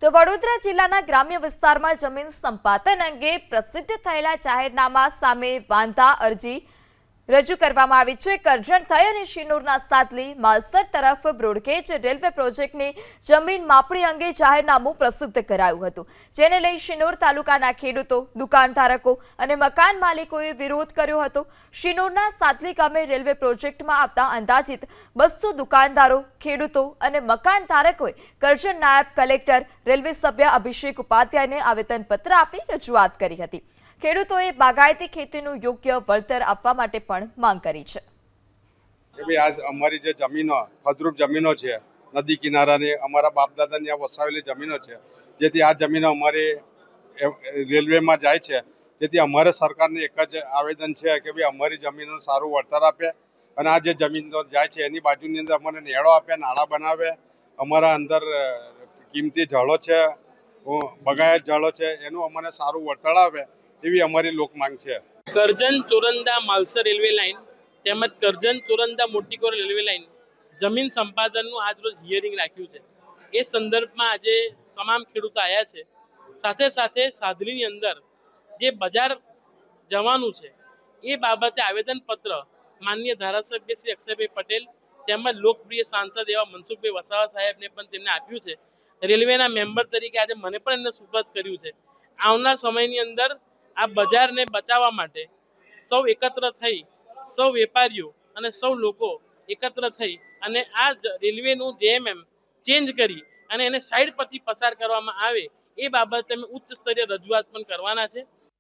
તો વડોદરા જિલ્લાના ગ્રામ્ય વિસ્તારમાં જમીન સંપાદન અંગે પ્રસિદ્ધ થયેલા જાહેરનામા સામે વાંધા અરજી રજૂ કરવામાં આવી છે। કરજણ થઈ અને શિનોરના સાતલી માલસર તરફ બ્રોડગેજ રેલવે પ્રોજેક્ટની જમીન માપણી અંગે જાહેરનામું પ્રસિદ્ધ કરાયું હતું, જેને લઈ શિનોર તાલુકાના ખેડૂતો, દુકાનધારકો અને મકાન માલિકોએ વિરોધ કર્યો હતો। શિનોરના સાતલી ગામે રેલવે પ્રોજેક્ટમાં આવતા અંદાજિત 200 દુકાનદારો, ખેડૂતો અને મકાનધારકોએ કરજણ નાયબ કલેક્ટર, રેલવે સભ્ય અભિષેક ઉપાધ્યાયને આવેદનપત્ર આપી રજૂઆત કરી હતી। ખેડૂતોએ બાગાયતી ખેતીનું યોગ્ય વળતર આપવા માટે પણ માંગ કરી છે। આજ અમારી જે જમીનો ફળદ્રુપ જમીનો છે, નદી કિનારાની અમારા બાપ દાદાની આ વસાવેલી જમીનો છે, જેથી આ જમીનો અમારે રેલવેમાં જાય છે। જેથી અમારે સરકારને એક જ આવેદન છે કે ભાઈ અમારી જમીનનું સારું વળતર આપે અને આ જે જમીનો જાય છે એની બાજુની અંદર અમને નેળો આપે, નાળા બનાવે। અમારા અંદર કિંમતી જળો છે, બગાયત જળો છે, એનું અમને સારું વળતર આવે એવી અમારી લોક માંગ છે। કરજણ ચોરંદા માલસર રેલવે લાઇન તેમજ કરજણ ચોરંદા મોટીકોર રેલવે લાઇન જમીન સંપાદનનું આજરોજ હિયરિંગ રાખ્યું છે। એ સંદર્ભમાં આજે તમામ ખેડૂતો આવ્યા છે। સાથે સાથે સાદલીની અંદર જે બજાર જવાનું છે એ બાબતે આવેદનપત્ર માનનીય ધારાસભ્ય શ્રી અક્ષયભાઈ પટેલ તેમજ લોકપ્રિય સાંસદ એવા મનસુખભાઈ વસાવા સાહેબને પણ તેમને આપ્યું છે। રેલવેના મેમ્બર તરીકે આજે મને પણ એમને સુપરત કર્યું છે। આવનાર સમયની અંદર આ બજારને બચાવવા માટે સૌ એકત્ર થઈ, સૌ વેપારીઓ અને સૌ લોકો એકત્ર થઈ અને આ રેલવેનું જેએમએમ ચેન્જ કરી અને એને સાઈડ પરથી પસાર કરવામાં આવે એ બાબતે અમે ઉચ્ચ સ્તરીય રજૂઆત પણ કરવાના છે।